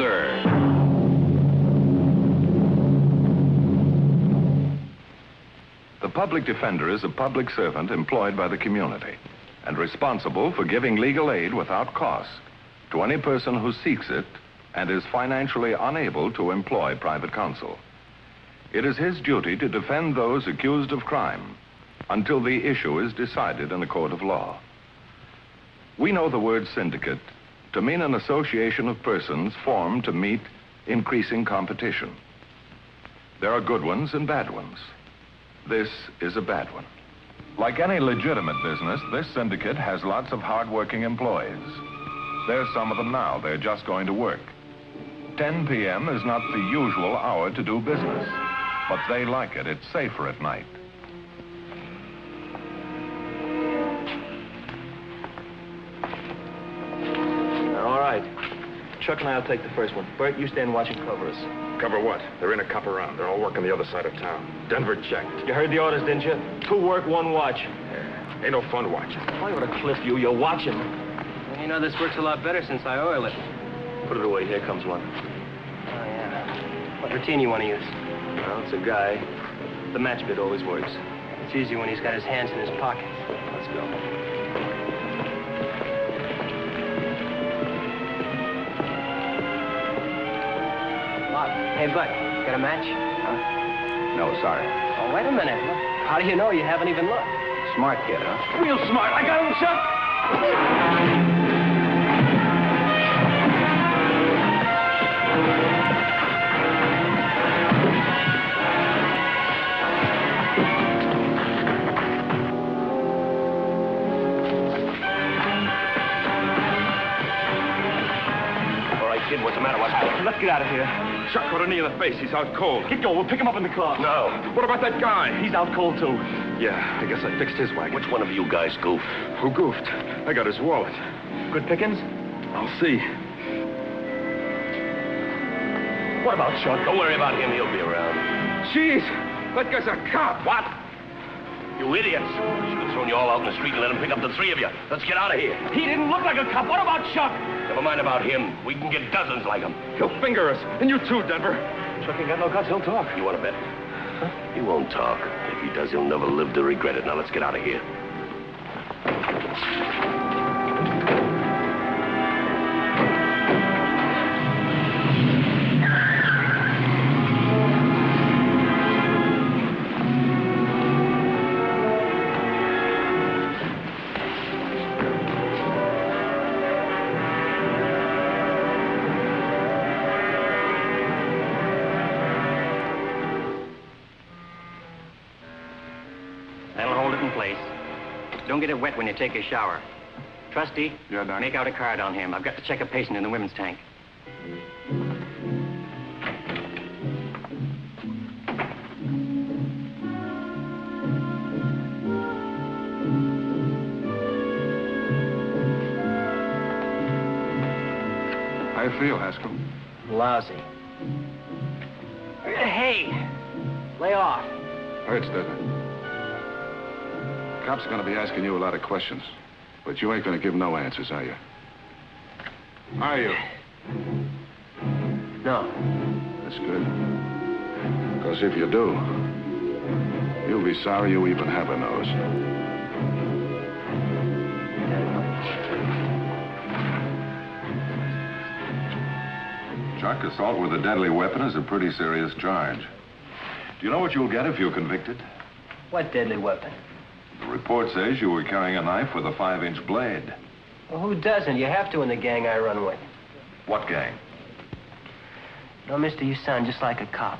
sir. The public defender is a public servant employed by the community and responsible for giving legal aid without cost to any person who seeks it and is financially unable to employ private counsel. It is his duty to defend those accused of crime until the issue is decided in a court of law. We know the word syndicate to mean an association of persons formed to meet increasing competition. There are good ones and bad ones. This is a bad one. Like any legitimate business, this syndicate has lots of hard-working employees. There's some of them now. They're just going to work. 10 p.m. is not the usual hour to do business, but they like it. It's safer at night. All right. Chuck and I'll take the first one. Bert, you stand watch and cover us. Cover what? There ain't a cop around. They're all working the other side of town. Denver checked. You heard the orders, didn't you? 2 work, 1 watch. Yeah. Ain't no fun watching. Why would I cliff you? You're watching. Well, you know, this works a lot better since I oil it. Put it away. Here comes one. Oh, yeah. What routine you want to use? Well, it's a guy. The match bit always works. It's easier when he's got his hands in his pockets. Let's go. Hey, Bud, got a match? Huh? No, sorry. Oh, wait a minute. How do you know? You haven't even looked. Smart kid, huh? Real smart. I got him, Chuck. All right, kid, what's the matter? What's happening? Let's get out of here. Chuck got a knee in the face. He's out cold. Get going. We'll pick him up in the car. No. What about that guy? He's out cold, too. Yeah, I guess I fixed his wagon. Which one of you guys goofed? Who goofed? I got his wallet. Good pickings? I'll see. What about Chuck? Don't worry about him. He'll be around. Jeez, that guy's a cop. What? You idiots. I should have thrown you all out in the street and let him pick up the 3 of you. Let's get out of here. He didn't look like a cop. What about Chuck? Never mind about him. We can get dozens like him. He'll finger us. And you too, Denver. Chuck ain't got no guts. He'll talk. You want to bet? Huh? He won't talk. If he does, he'll never live to regret it. Now, let's get out of here. Don't get it wet when you take a shower. Trusty, Yeah, Doc. make out a card on him. I've got to check a patient in the women's tank. How you feel, Haskell? Lousy. Hey, lay off. Hurts, doesn't it? Cops are going to be asking you a lot of questions, but you ain't going to give no answers, are you? Are you? No. That's good. Because if you do, you'll be sorry you even have a nose. Chuck, assault with a deadly weapon is a pretty serious charge. Do you know what you'll get if you're convicted? What deadly weapon? The report says you were carrying a knife with a 5-inch blade. Well, who doesn't? You have to in the gang I run with. What gang? No, mister, you sound just like a cop.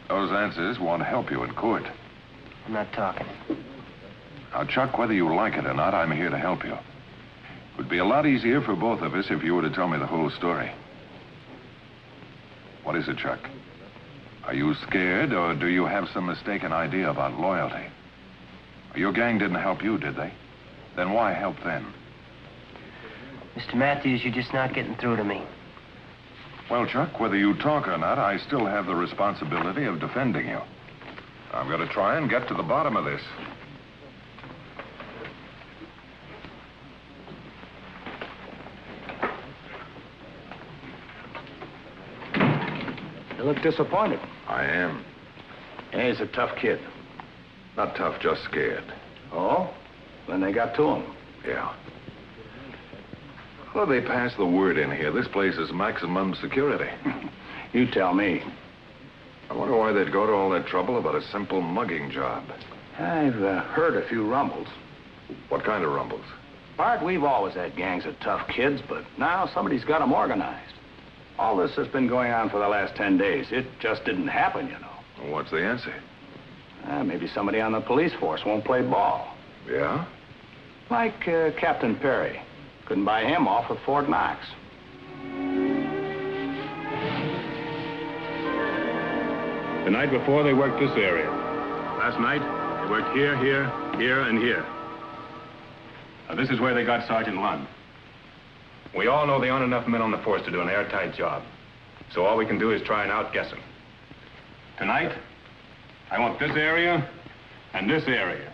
Those answers won't help you in court. I'm not talking. Now, Chuck, whether you like it or not, I'm here to help you. It would be a lot easier for both of us if you were to tell me the whole story. What is it, Chuck? Are you scared, or do you have some mistaken idea about loyalty? Your gang didn't help you, did they? Then why help them? Mr. Matthews, you're just not getting through to me. Well, Chuck, whether you talk or not, I still have the responsibility of defending you. I'm going to try and get to the bottom of this. You look disappointed. I am. Yeah, he's a tough kid. Not tough, just scared. Oh? Then they got to him. Yeah. Well, they passed the word in here. This place is maximum security. You tell me. I wonder why they'd go to all that trouble about a simple mugging job. I've heard a few rumbles. What kind of rumbles? Bart, we've always had gangs of tough kids, but now somebody's got them organized. All this has been going on for the last 10 days. It just didn't happen, you know. Well, what's the answer? Maybe somebody on the police force won't play ball. Yeah? Like Captain Perry. Couldn't buy him off with Fort Knox. The night before, they worked this area. Last night, they worked here, here, here, and here. Now, this is where they got Sergeant Lund. We all know there aren't enough men on the force to do an airtight job. So all we can do is try and outguess them. Tonight, I want this area and this area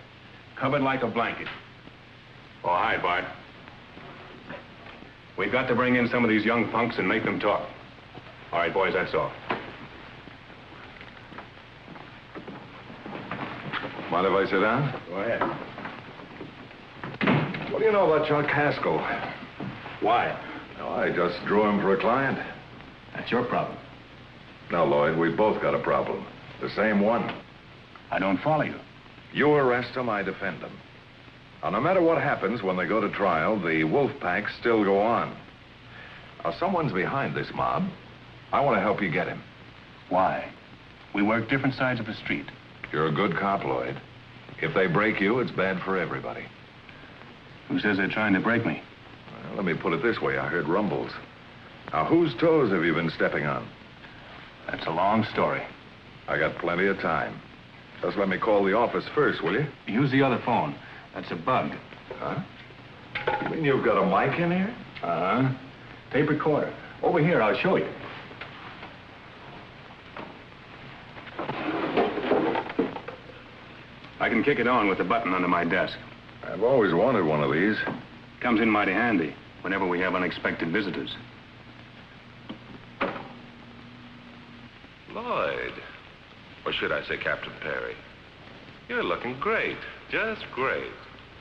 covered like a blanket. Oh, hi, Bart. We've got to bring in some of these young punks and make them talk. All right, boys, that's all. Mind if I sit down? Go ahead. What do you know about Chuck Haskell? Why? No, I just drew him for a client. That's your problem. No, Lloyd, we both got a problem. The same one. I don't follow you. You arrest him, I defend him. Now, no matter what happens when they go to trial, the wolf packs still go on. Now, someone's behind this mob. I want to help you get him. Why? We work different sides of the street. You're a good cop, Lloyd. If they break you, it's bad for everybody. Who says they're trying to break me? Well, let me put it this way. I heard rumbles. Now, whose toes have you been stepping on? That's a long story. I got plenty of time. Just let me call the office first, will you? Use the other phone. That's a bug. Huh? You mean you've got a mic in here? Uh-huh. Tape recorder. Over here, I'll show you. I can kick it on with the button under my desk. I've always wanted one of these. Comes in mighty handy whenever we have unexpected visitors. Lloyd, or should I say Captain Perry, you're looking great, just great.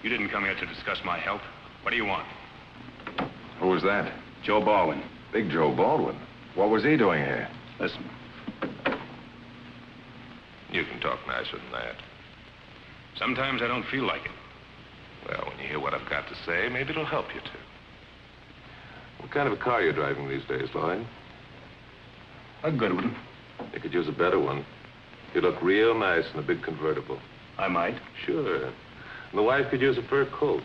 You didn't come here to discuss my health. What do you want? Who was that? Joe Baldwin. Big Joe Baldwin. What was he doing here? Listen. You can talk nicer than that. Sometimes I don't feel like it. Well, when you hear what I've got to say, maybe it'll help you to. What kind of a car are you driving these days, Lloyd? A good one. You could use a better one. You look real nice in a big convertible. I might. Sure. And the wife could use a fur coat.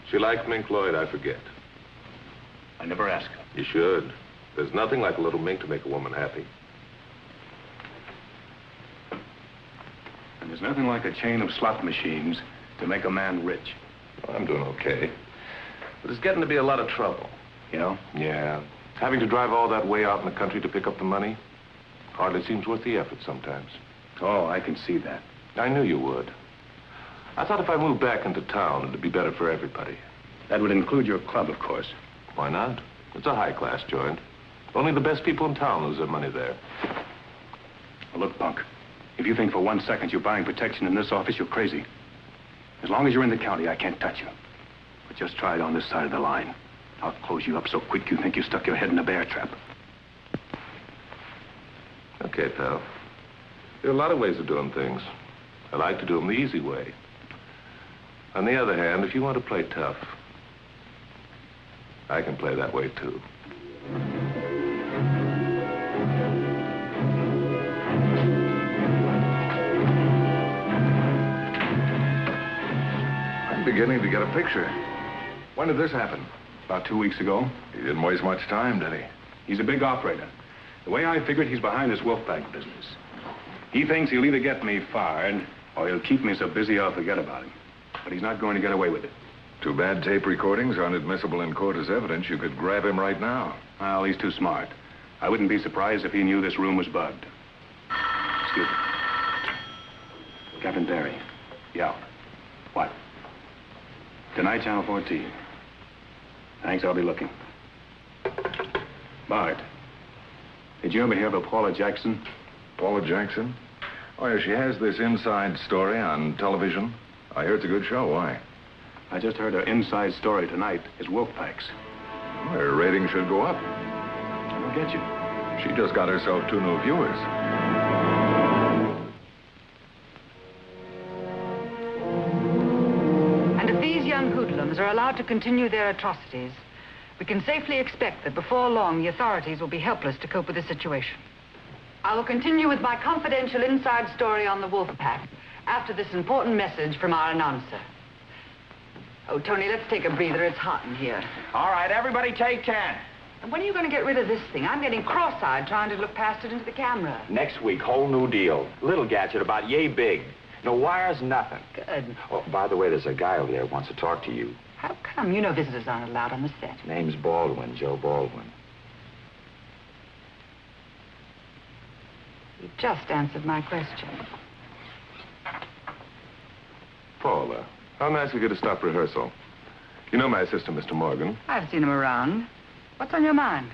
She liked mink, Lloyd, I forget. I never asked. You should. There's nothing like a little mink to make a woman happy. And there's nothing like a chain of slot machines to make a man rich. Well, I'm doing okay. But it's getting to be a lot of trouble. You know? Yeah. Having to drive all that way out in the country to pick up the money hardly seems worth the effort sometimes. Oh, I can see that. I knew you would. I thought if I moved back into town, it'd be better for everybody. That would include your club, of course. Why not? It's a high-class joint. Only the best people in town lose their money there. Well, look, punk. If you think for 1 second you're buying protection in this office, you're crazy. As long as you're in the county, I can't touch you. But just try it on this side of the line. I'll close you up so quick you think you stuck your head in a bear trap. Okay, pal. There are a lot of ways of doing things. I like to do them the easy way. On the other hand, if you want to play tough, I can play that way, too. I'm beginning to get a picture. When did this happen? About 2 weeks ago. He didn't waste much time, did he? He's a big operator. The way I figured, he's behind this Wolfpack business. He thinks he'll either get me fired, or he'll keep me so busy I'll forget about him. But he's not going to get away with it. Too bad tape recordings aren't admissible in court as evidence. You could grab him right now. Well, he's too smart. I wouldn't be surprised if he knew this room was bugged. Excuse me. Captain Perry. Yeah. What? Tonight, Channel 14. Thanks, I'll be looking. Bart. Did you ever hear of a Paula Jackson? Paula Jackson? Oh, yeah, she has this inside story on television. I hear it's a good show. Why? I just heard her inside story tonight is wolf packs. Well, her rating should go up. I'll get you. She just got herself 2 new viewers. And if these young hoodlums are allowed to continue their atrocities, we can safely expect that before long the authorities will be helpless to cope with the situation. I will continue with my confidential inside story on the wolf pack after this important message from our announcer. Oh, Tony, let's take a breather. It's hot in here. All right, everybody take 10. And when are you going to get rid of this thing? I'm getting cross-eyed trying to look past it into the camera. Next week, whole new deal. Little gadget about yay big. No wires, nothing. Good. Oh, by the way, there's a guy over there who wants to talk to you. How come? You know visitors aren't allowed on the set. Name's Baldwin, Joe Baldwin. You just answered my question. Paula, how nice of you to stop rehearsal. You know my assistant, Mr. Morgan. I've seen him around. What's on your mind?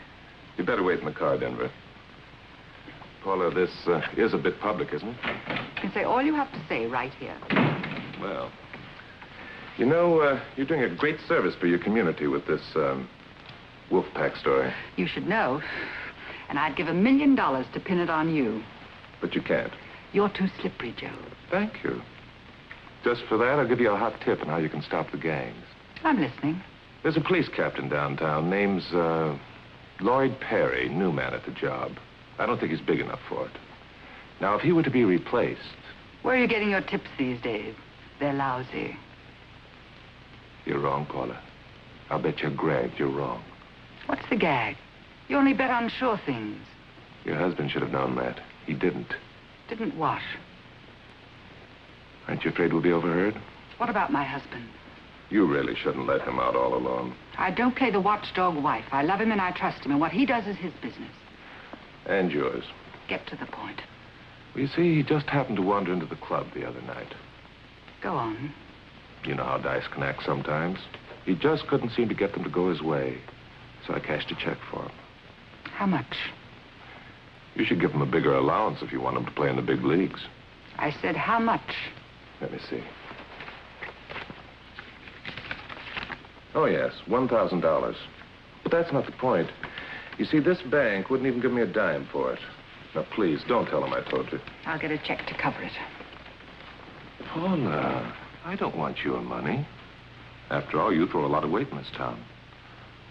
You'd better wait in the car, Denver. Paula, this is a bit public, isn't it? You can say all you have to say right here. Well, you know, you're doing a great service for your community with this wolf pack story. You should know. And I'd give $1 million to pin it on you. But you can't. You're too slippery, Joe. Thank you. Just for that, I'll give you a hot tip on how you can stop the gangs. I'm listening. There's a police captain downtown. Name's Lloyd Perry, new man at the job. I don't think he's big enough for it. Now, if he were to be replaced... Where are you getting your tips these days? They're lousy. You're wrong, Paula. I'll bet you're Greg. You're wrong. What's the gag? You only bet on sure things. Your husband should have known that. He didn't. Didn't what? Aren't you afraid we'll be overheard? What about my husband? You really shouldn't let him out all alone. I don't play the watchdog wife. I love him and I trust him, and what he does is his business. And yours. Get to the point. Well, you see, he just happened to wander into the club the other night. Go on. You know how dice can act sometimes. He just couldn't seem to get them to go his way. So I cashed a check for him. How much? You should give him a bigger allowance if you want him to play in the big leagues. I said how much? Let me see. Oh, yes, $1,000. But that's not the point. You see, this bank wouldn't even give me a dime for it. Now, please, don't tell him I told you. I'll get a check to cover it. Paula, I don't want your money. After all, you throw a lot of weight in this town.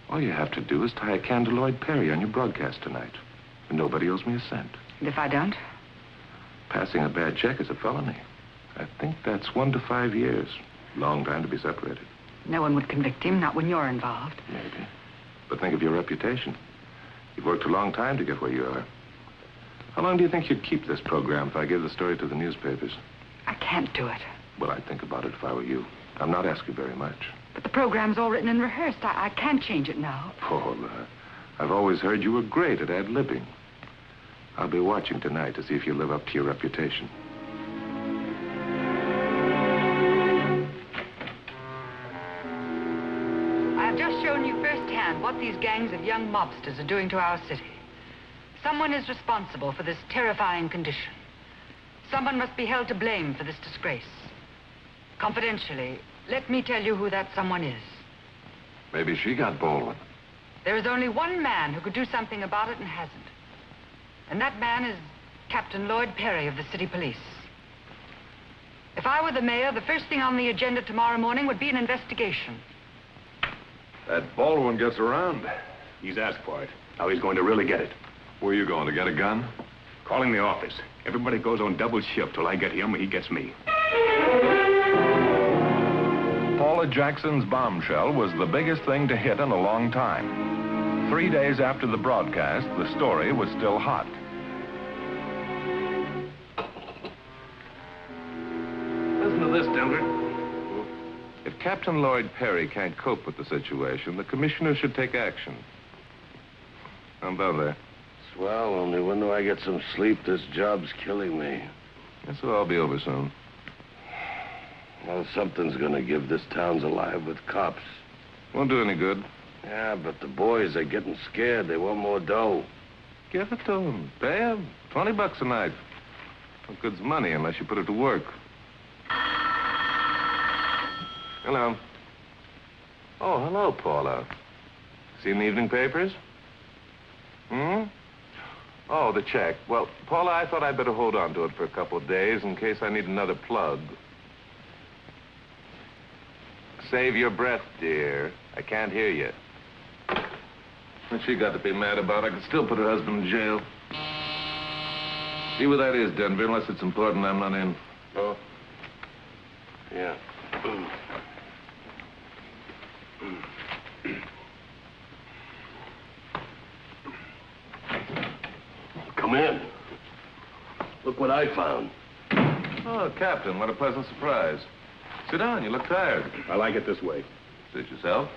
All you have to do is tie a can to Lloyd Perry on your broadcast tonight. And nobody owes me a cent. And if I don't? Passing a bad check is a felony. I think that's 1 to 5 years. Long time to be separated. No one would convict him, not when you're involved. Maybe. But think of your reputation. You've worked a long time to get where you are. How long do you think you'd keep this program if I gave the story to the newspapers? I can't do it. Well, I'd think about it if I were you. I'm not asking very much. But the program's all written and rehearsed. I can't change it now. Paula, I've always heard you were great at ad-libbing. I'll be watching tonight to see if you live up to your reputation. I've just shown you firsthand what these gangs of young mobsters are doing to our city. Someone is responsible for this terrifying condition. Someone must be held to blame for this disgrace. Confidentially, let me tell you who that someone is. Maybe she got Baldwin. There is only one man who could do something about it and hasn't. And that man is Captain Lloyd Perry of the city police. If I were the mayor, the first thing on the agenda tomorrow morning would be an investigation. That Baldwin gets around. He's asked for it. Now he's going to really get it. Where are you going, to get a gun? Calling the office. Everybody goes on double shift till I get him or he gets me. Paula Jackson's bombshell was the biggest thing to hit in a long time. 3 days after the broadcast, the story was still hot. Listen to this, Denver. If Captain Lloyd Perry can't cope with the situation, the commissioner should take action. How about that? Swell, only when do I get some sleep? This job's killing me. This will all be over soon. Well, something's gonna give. This town's alive with cops. Won't do any good. Yeah, but the boys are getting scared. They want more dough. Give it to him. Pay him. $20 a night. No good's money unless you put it to work. Hello. Oh, hello, Paula. Seen the evening papers? Hmm? Oh, the check. Well, Paula, I thought I'd better hold on to it for a couple of days in case I need another plug. Save your breath, dear. I can't hear you. What's she got to be mad about? I could still put her husband in jail. See where that is, Denver. Unless it's important, I'm not in. Oh? Yeah. Come in. Look what I found. Oh, Captain, what a pleasant surprise. Sit down, you look tired. I like it this way. Suit yourself.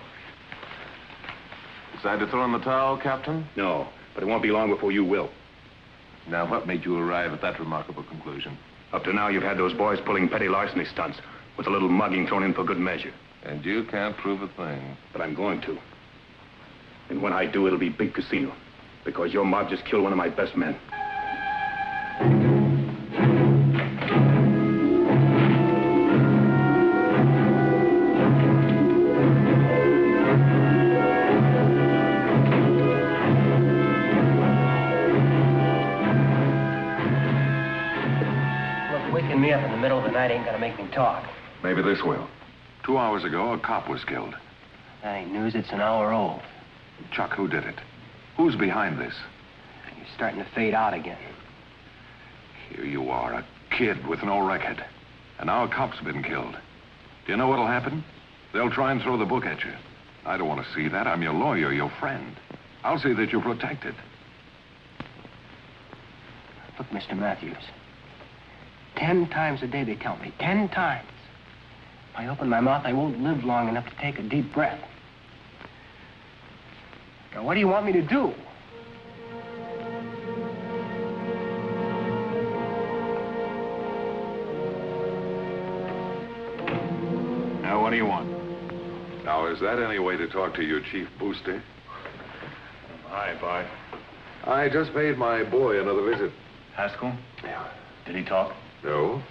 Decide to throw in the towel, Captain? No, but it won't be long before you will. Now, what made you arrive at that remarkable conclusion? Up to now, you've had those boys pulling petty larceny stunts with a little mugging thrown in for good measure. And you can't prove a thing. But I'm going to. And when I do, it'll be big casino. Because your mob just killed one of my best men. Look, waking me up in the middle of the night ain't gonna make me talk. Maybe this will. 2 hours ago, a cop was killed. That ain't news, it's an hour old. Chuck, who did it? Who's behind this? You're starting to fade out again. Here you are, a kid with no record. And now a cop's been killed. Do you know what'll happen? They'll try and throw the book at you. I don't want to see that. I'm your lawyer, your friend. I'll see that you're protected. Look, Mr. Matthews. 10 times a day they tell me. 10 times. If I open my mouth, I won't live long enough to take a deep breath. Now, what do you want me to do? Now, what do you want? Now, is that any way to talk to your chief booster? Hi, Bart. I just paid my boy another visit. Haskell? Yeah. Did he talk? No.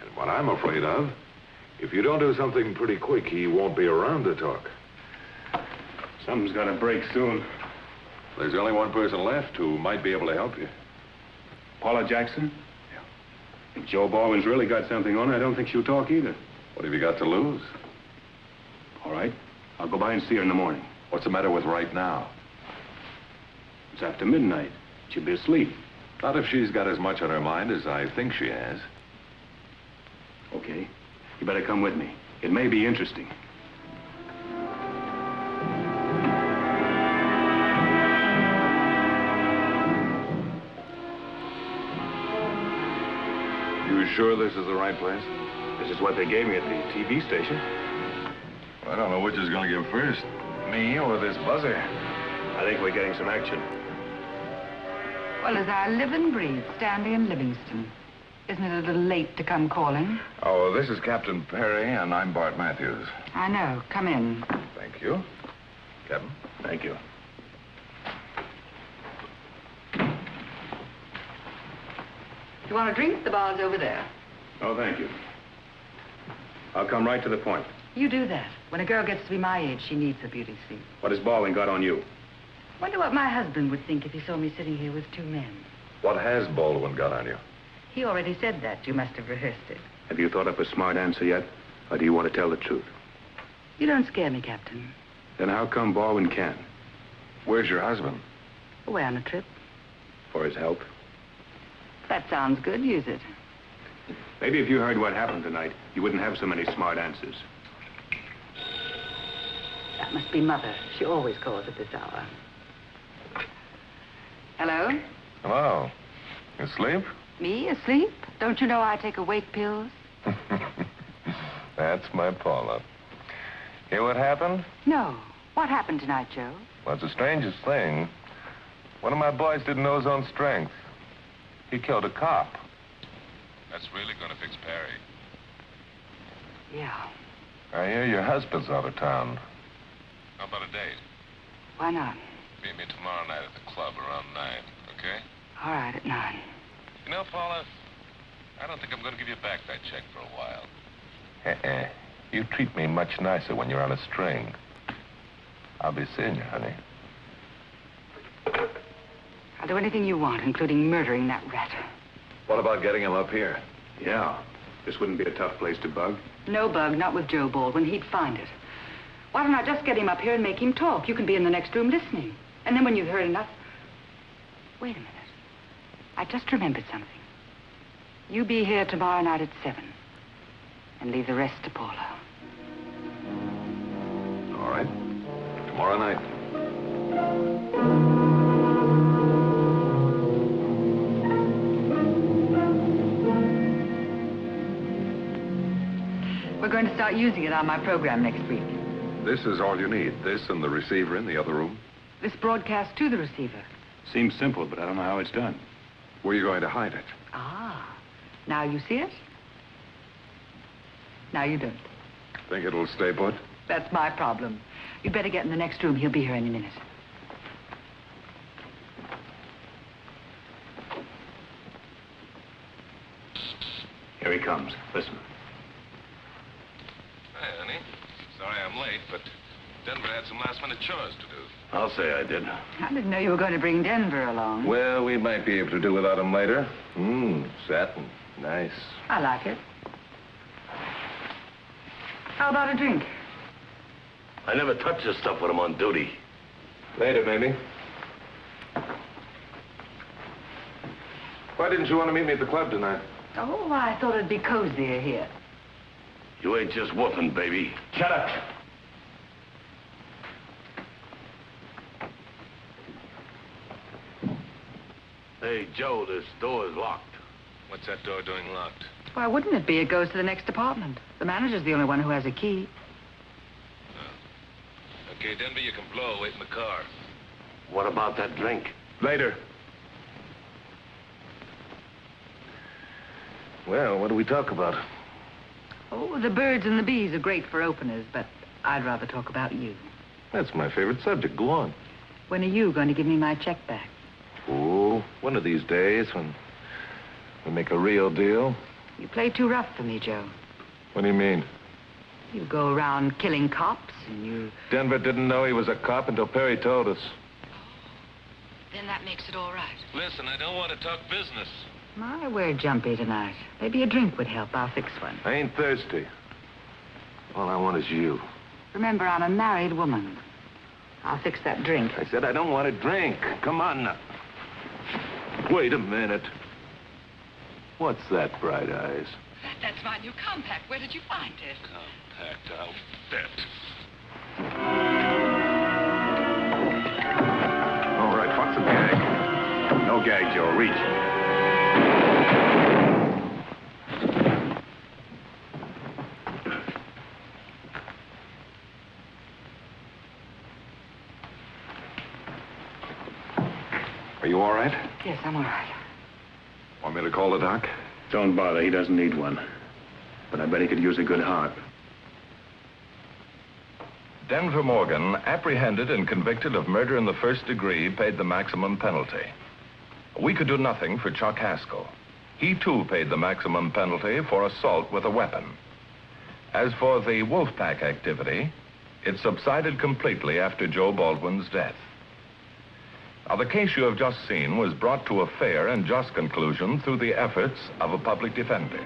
And what I'm afraid of, if you don't do something pretty quick, he won't be around to talk. Something's got to break soon. There's only one person left who might be able to help you. Paula Jackson? Yeah. If Joe Baldwin's really got something on her, I don't think she'll talk either. What have you got to lose? All right. I'll go by and see her in the morning. What's the matter with right now? It's after midnight. She'll be asleep. Not if she's got as much on her mind as I think she has. Okay. You better come with me. It may be interesting. You sure this is the right place? This is what they gave me at the TV station. I don't know which is going to give first. Me or this buzzer. I think we're getting some action. Well, as I live and breathe, Stanley and Livingston. Isn't it a little late to come calling? Oh, this is Captain Perry, and I'm Bart Matthews. I know. Come in. Thank you. Captain? Thank you. You want a drink? The bar's over there. Oh, thank you. I'll come right to the point. You do that. When a girl gets to be my age, she needs a beauty sleep. What has Baldwin got on you? Wonder what my husband would think if he saw me sitting here with 2 men. What has Baldwin got on you? He already said that. You must have rehearsed it. Have you thought up a smart answer yet? Or do you want to tell the truth? You don't scare me, Captain. Then how come Baldwin can? Where's your husband? Away on a trip. For his health? That sounds good. Use it. Maybe if you heard what happened tonight, you wouldn't have so many smart answers. That must be Mother. She always calls at this hour. Hello? Hello. You asleep? Me, asleep? Don't you know I take awake pills? That's my Paula. Hear what happened? No. What happened tonight, Joe? Well, it's the strangest thing. One of my boys didn't know his own strength. He killed a cop. That's really going to fix Perry. Yeah. I hear your husband's out of town. How about a date? Why not? Meet me tomorrow night at the club around 9, at 9. You know, Paula, I don't think I'm going to give you back that check for a while. You treat me much nicer when you're on a string. I'll be seeing you, honey. I'll do anything you want, including murdering that rat. What about getting him up here? Yeah. This wouldn't be a tough place to bug. No bug, not with Joe Baldwin. He'd find it. Why don't I just get him up here and make him talk? You can be in the next room listening. And then when you've heard enough... Wait a minute. I just remembered something. You be here tomorrow night at 7. And leave the rest to Paula. All right. Tomorrow night. We're going to start using it on my program next week. This is all you need. This and the receiver in the other room. This broadcast to the receiver. Seems simple, but I don't know how it's done. Where are you going to hide it? Ah. Now you see it? Now you don't. Think it'll stay put? That's my problem. You'd better get in the next room. He'll be here any minute. Here he comes. Listen. Hey, honey. Sorry I'm late, but Denver had some last-minute chores to do. I'll say I did. I didn't know you were going to bring Denver along. Well, we might be able to do without him later. Satin. Nice. I like it. How about a drink? I never touch this stuff when I'm on duty. Later, maybe. Why didn't you want to meet me at the club tonight? Oh, I thought it'd be cozier here. You ain't just whooping, baby. Shut up. Hey, Joe, this door is locked. What's that door doing locked? Why wouldn't it be? It goes to the next apartment. The manager's the only one who has a key. Okay, Denver, you can blow. Wait in the car. What about that drink? Later. Well, what do we talk about? Oh, the birds and the bees are great for openers, but I'd rather talk about you. That's my favorite subject. Go on. When are you going to give me my check back? Oh, one of these days when we make a real deal. You play too rough for me, Joe. What do you mean? You go around killing cops and you... Denver didn't know he was a cop until Perry told us. Then that makes it all right. Listen, I don't want to talk business. My, we're jumpy tonight. Maybe a drink would help. I'll fix one. I ain't thirsty. All I want is you. Remember, I'm a married woman. I'll fix that drink. I said I don't want a drink. Come on now. Wait a minute. What's that, Bright Eyes? That's my new compact. Where did you find it? Compact, I'll bet. All right, what's the gag? No gag, Joe. Reach. Are you all right? Yes, I'm all right. Want me to call the doc? Don't bother. He doesn't need one. But I bet he could use a good heart. Denver Morgan, apprehended and convicted of murder in the first degree, paid the maximum penalty. We could do nothing for Chuck Haskell. He, too, paid the maximum penalty for assault with a weapon. As for the Wolfpack activity, it subsided completely after Joe Baldwin's death. Now, the case you have just seen was brought to a fair and just conclusion through the efforts of a public defender.